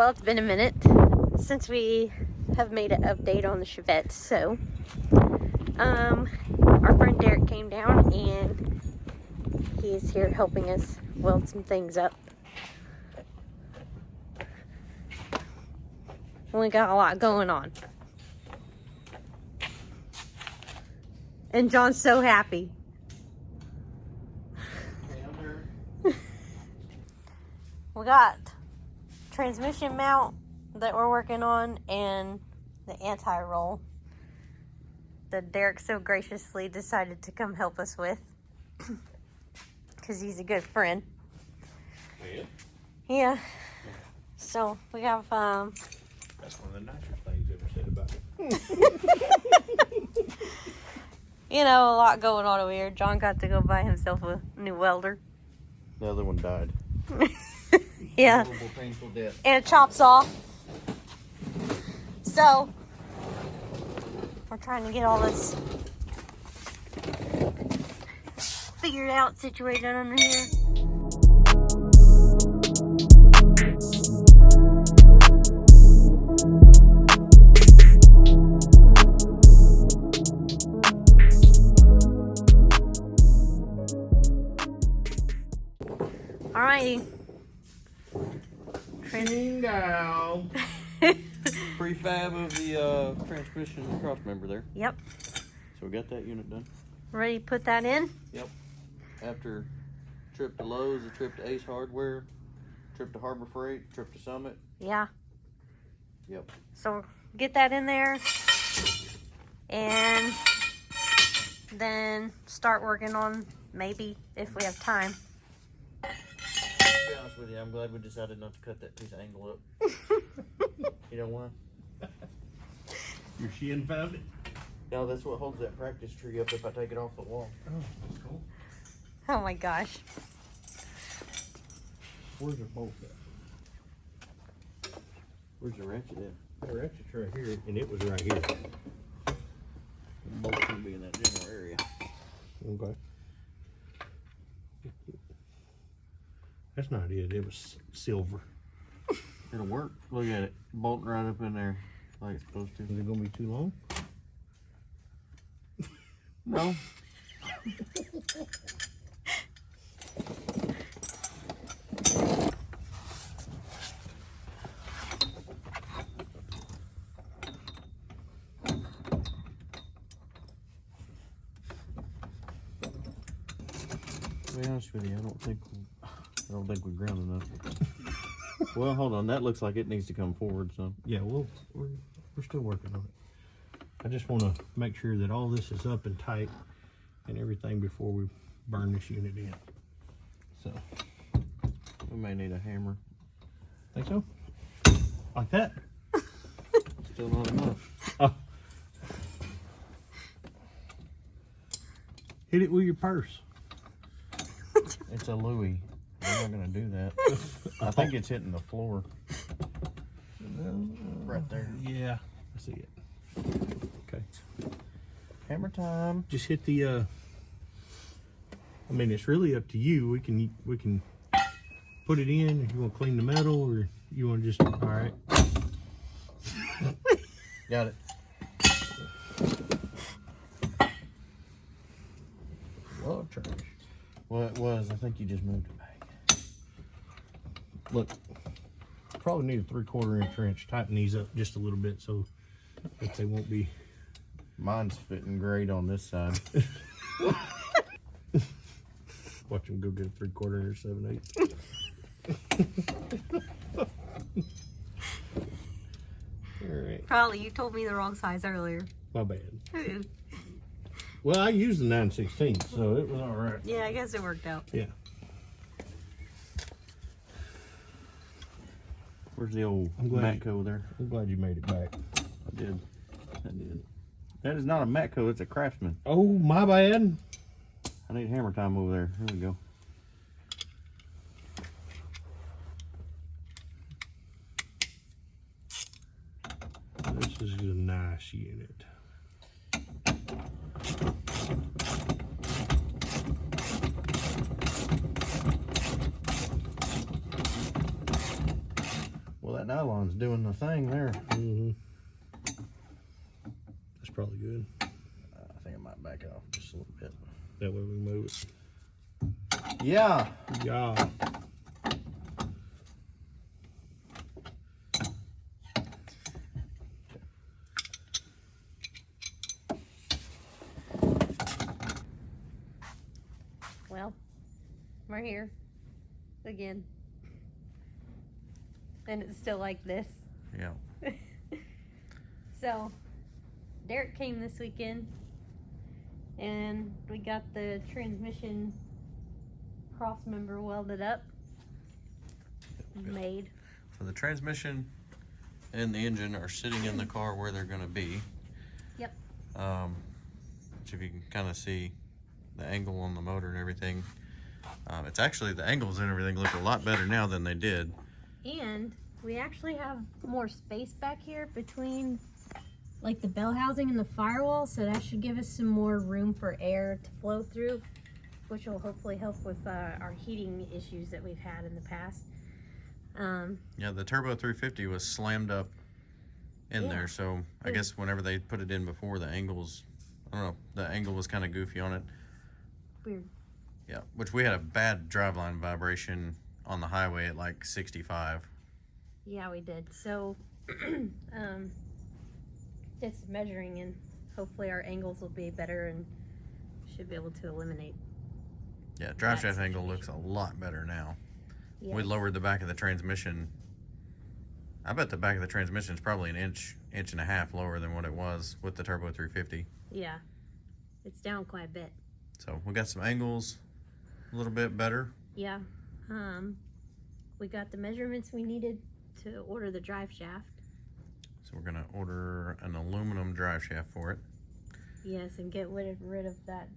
Well, it's been a minute since we have made an update on the Chevette. So, our friend Derek came down and he is here helping us weld some things up. We got a lot going on. And John's so happy. We got transmission mount that we're working on and the anti-roll that Derek so graciously decided to come help us with because he's a good friend. Yeah. So we have that's one of the nicest things you ever said about it. you know, a lot going on over here. John got to go buy himself a new welder. The other one died. Yeah. Horrible, painful death. And a chop saw. So we're trying to get all this figured out, situated under here. Alrighty. Down. Prefab of the transmission crossmember there. Yep. So we got that unit done. Ready to put that in? Yep. After trip to Lowe's, a trip to Ace Hardware, trip to Harbor Freight, trip to Summit. Yeah. Yep. So get that in there and then start working on maybe if we have time. To be honest with you, I'm glad we decided not to cut that piece of angle up. You know why? Your shin found it? No, that's what holds that practice tree up if I take it off the wall. Oh, that's cool. Oh my gosh. Where's the bolt at? Where's the ratchet at? The ratchet's right here, and it was right here. The bolt should be in that general area. Okay. That's not it. It was silver. It'll work. Look at it. Bolting right up in there like it's supposed to. Is it going to be too long? No. To be honest with you, I don't think we ground enough. Well, hold on. That looks like it needs to come forward some. Yeah, we're still working on it. I just want to make sure that all this is up and tight and everything before we burn this unit in. So, We may need a hammer. think so? Like that? Still not enough. Oh. Hit it with your purse. It's a Louis. We're not gonna do that. I think it's hitting the floor. Right there. Yeah, I see it. Okay. Hammer time. Just hit the I mean, it's really up to you. We can put it in if you want to clean the metal, or you want to just, all right. Got it. Well, trash. Well, it was. I think you just moved it back. Look, probably need a 3/4 inch wrench. Tighten these up just a little bit so that they won't be. Mine's fitting great on this side. Watch them go get a 3/4 inch 7/8. All right. Probably you told me the wrong size earlier. My bad. Well, I used the 9/16, so it was all right. Yeah, I guess it worked out. Yeah. Where's the old I'm glad Matco there? I'm glad you made it back. I did. I did. That is not a Matco, it's a Craftsman. Oh, my bad. I need hammer time over there. Here we go. This is a nice unit. that nylon's doing the thing there. Mm-hmm. That's probably good. I think I might back it off just a little bit. That way we can move it. Yeah. Yeah. Well, we're here again. And it's still like this. Yeah. So, Derek came this weekend and we got the transmission cross member welded up, made. So the transmission and the engine are sitting in the car where they're going to be. Yep. Which if you can kind of see the angle on the motor and everything, it's actually, the angles and everything look a lot better now than they did. And we actually have more space back here between like the bell housing and the firewall, so that should give us some more room for air to flow through, which will hopefully help with our heating issues that we've had in the past. Yeah, the Turbo 350 was slammed up in there, so I guess whenever they put it in before, the angles, I don't know, the angle was kind of goofy on it. Weird. Yeah, which we had a bad driveline vibration on the highway at like 65. Yeah, we did. So, just measuring, and hopefully our angles will be better and should be able to eliminate. Yeah, drive shaft angle looks a lot better now. Yeah. We lowered the back of the transmission. I bet the back of the transmission is probably an inch and a half lower than what it was with the Turbo 350. Yeah, it's down quite a bit. So we got some angles a little bit better. Yeah. We got the measurements we needed to order the drive shaft. So we're gonna order an aluminum drive shaft for it. Yes, and get rid of that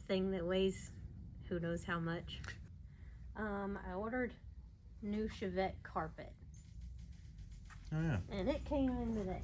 thing that weighs who knows how much. I ordered new Chevette carpet. Oh yeah. And it came in today.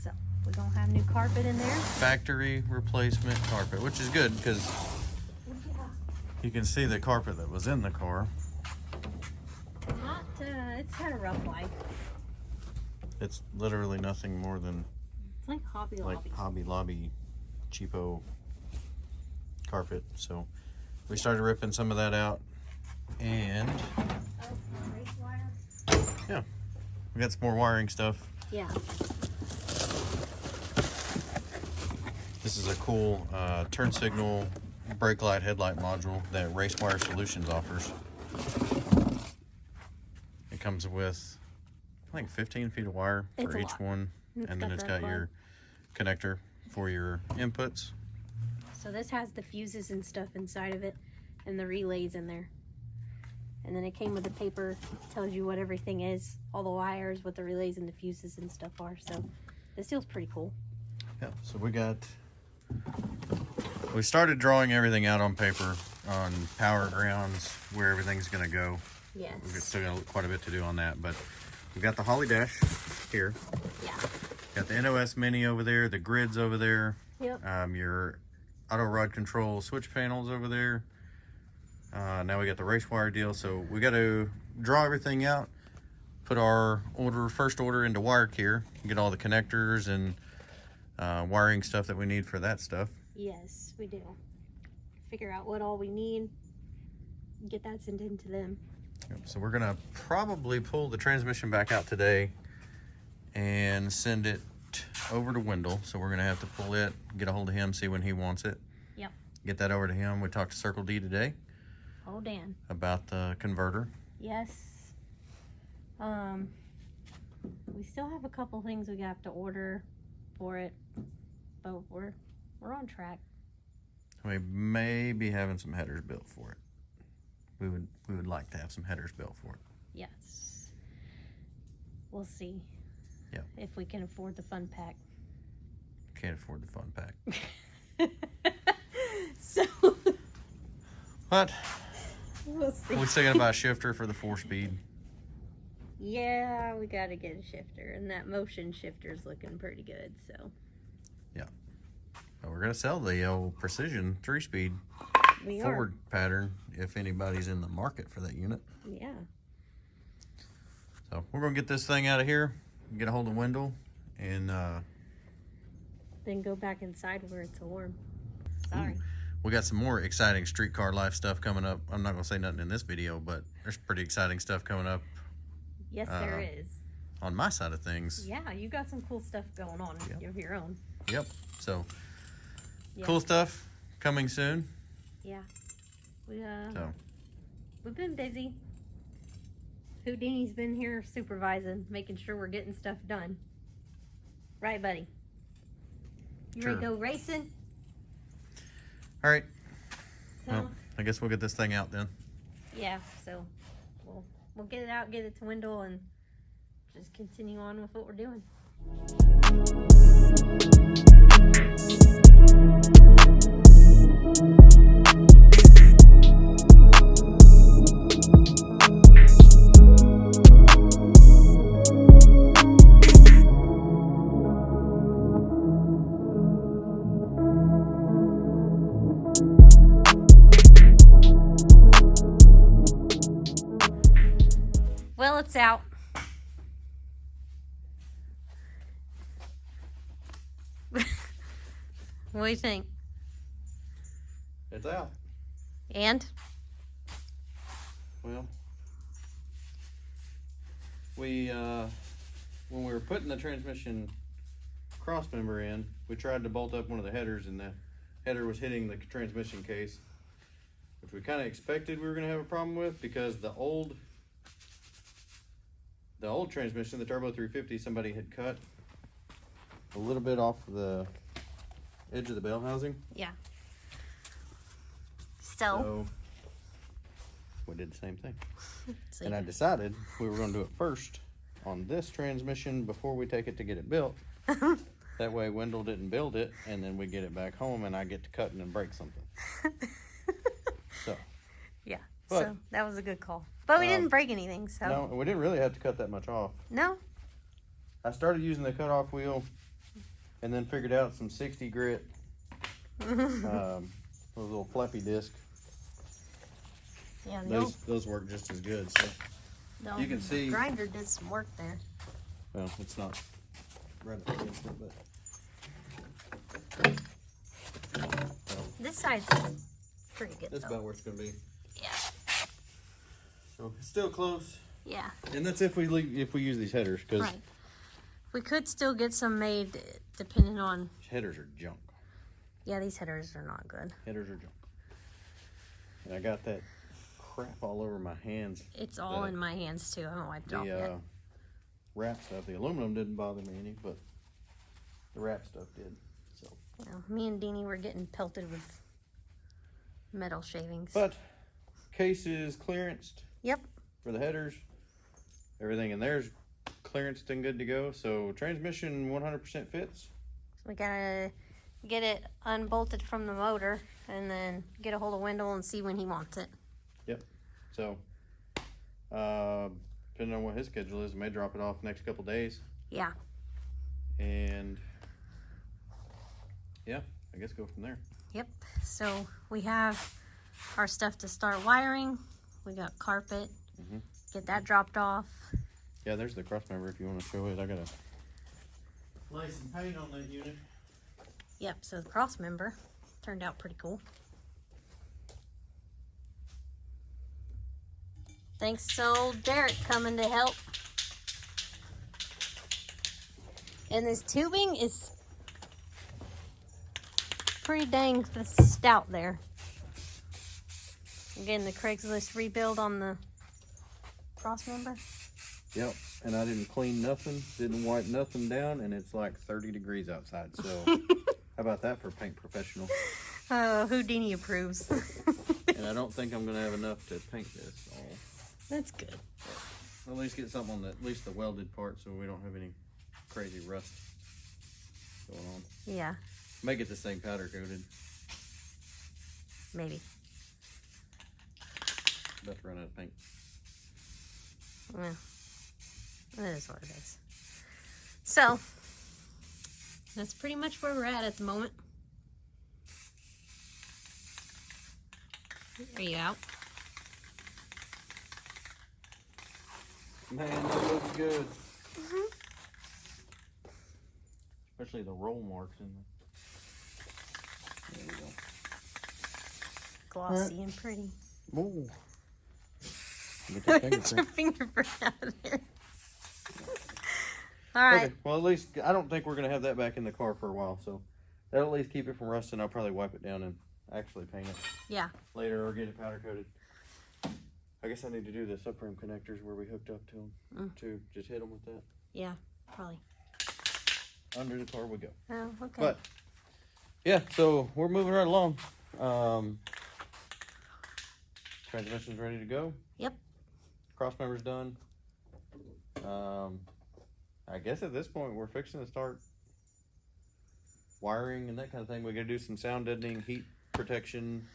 So, we're gonna have new carpet in there. Factory replacement carpet, which is good because you can see the carpet that was in the car. It's had a rough life. It's literally nothing more than It's like Hobby Lobby. like Hobby Lobby cheapo carpet. So we started ripping some of that out, and Race wire? yeah, we got some more wiring stuff. Yeah. This is a cool turn signal brake light headlight module that Race Wire Solutions offers. It comes with, I think, 15 feet of wire It's for a each lot. one, and then it's got your connector for your inputs. So this has the fuses and stuff inside of it, and the relays in there. And then it came with a paper, tells you what everything is, all the wires, what the relays and the fuses and stuff are. So this deal's pretty cool. Yeah, so we started drawing everything out on paper, on power grounds, where everything's gonna go. Yes. We've still got quite a bit to do on that, but we got the Holly Dash here. Yeah. Got the NOS Mini over there, the grids over there. Yep. Your auto rod control switch panels over there. Now we got the race wire deal, so we got to draw everything out, put our first order into WireCare, get all the connectors and wiring stuff that we need for that stuff. Yes, we do. Figure out what all we need, get that sent in to them. Yep, so we're gonna probably pull the transmission back out today and send it over to Wendell. So we're gonna have to pull it, get a hold of him, see when he wants it. Yep. Get that over to him. We talked to Circle D today. Oh, Dan. About the converter. Yes. We still have a couple things we have to order for it, but we're on track. We may be having some headers built for it. We would like to have some headers built for it. Yes. We'll see. Yeah. If we can afford the fun pack. Can't afford the fun pack. So. But We'll see. we're thinking about a shifter for the 4-speed. Yeah, we gotta get a shifter, and that motion shifter's looking pretty good, so. Yeah. So we're gonna sell the old Precision 3-speed We Ford pattern if anybody's in the market for that unit. Yeah. So we're gonna get this thing out of here, get a hold of Wendell, and Then go back inside where it's warm. Sorry. we got some more exciting streetcar life stuff coming up. I'm not gonna say nothing in this video, but there's pretty exciting stuff coming up Yes, there is. on my side of things. Yeah, you got some cool stuff going on of your own. Yep. So Yeah. cool stuff coming soon. Yeah. So We've been busy. Houdini's been here supervising, making sure we're getting stuff done. Right, buddy? You ready to Sure. go racing? all right. So, Well, I guess we'll get this thing out then. yeah, so we'll get it out, get it to Wendell, and just continue on with what we're doing. Well, it's out. What do you think? It's out. And? Well, we when we were putting the transmission cross member in, we tried to bolt up one of the headers, and the header was hitting the transmission case, which we kind of expected we were going to have a problem with, because the old transmission, the Turbo 350, somebody had cut a little bit off the edge of the bell housing. Yeah. So we did the same thing. See. And I decided we were going to do it first on this transmission before we take it to get it built. That way Wendell didn't build it, and then we get it back home and I get to cutting and break something. So Yeah. But- So that was a good call. But we didn't break anything, so. no, we didn't really have to cut that much off. No? I started using the cutoff wheel and then figured out some 60 grit, those little flappy disc. Yeah, the old, Those work just as good. So the you can see- grinder did some work there. well, it's not right up against it, but This side's pretty good, that's though. about where it's going to be. Yeah. So it's still close. Yeah. And that's if we use these headers, because Right. We could still get some made depending on. headers are junk. Yeah, these headers are not good. Headers are junk. And I got that crap all over my hands. It's all The- in my hands too. I haven't wiped it off The yet. wrap stuff. The aluminum didn't bother me any, but the wrap stuff did. So, Well, me and Deanie were getting pelted with metal shavings. but case is clearanced Yep. for the headers. Everything in there's clearanced and good to go. So transmission 100% fits. We gotta get it unbolted from the motor and then get a hold of Wendell and see when he wants it. So, depending on what his schedule is, I may drop it off next couple days. Yeah. And yeah, I guess go from there. Yep. So we have our stuff to start wiring. We got carpet. Mhm. Get that dropped off. Yeah, there's the cross member if you want to show it. I gotta lay some paint on that unit. Yep. So the cross member turned out pretty cool. Thanks to old Derek coming to help. And this tubing is pretty dang stout there. Again, the Craigslist rebuild on the cross member. Yep, and I didn't clean nothing, didn't wipe nothing down, and it's like 30 degrees outside. So how about that for a paint professional? Oh, Houdini approves. And I don't think I'm gonna have enough to paint this all. That's good. At least get something on the, at least the welded part, so we don't have any crazy rust going on. Yeah, May get this thing powder coated. maybe. About to run out of paint. Well, that is what it is. So, that's pretty much where we're at the moment. Are you out? Man, that looks good. Especially the roll marks in there. There we go. Glossy and pretty. Ooh. Get that Get your fingerprint. fingerprint out of there. All right. Okay, well, at least I don't think we're going to have that back in the car for a while, so that'll at least keep it from rusting. I'll probably wipe it down and actually paint it Yeah. later or get it powder coated. I guess I need to do the subframe connectors where we hooked up to them too. Just hit them with that. Yeah, probably. Under the car we go. Oh, okay. But yeah, so we're moving right along. Transmission's ready to go. Yep. Cross member's done. I guess at this point we're fixing to start wiring and that kind of thing. We got to do some sound deadening, heat protection,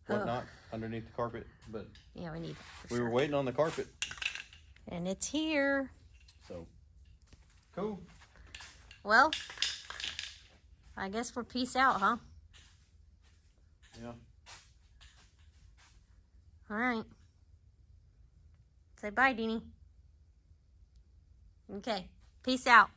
whatnot underneath the carpet. But yeah, we need that for we were sure. waiting on the carpet, And it's here. so cool. Well, I guess we're peace out, huh? Yeah. All right. Say bye, Deanie. Okay. Peace out.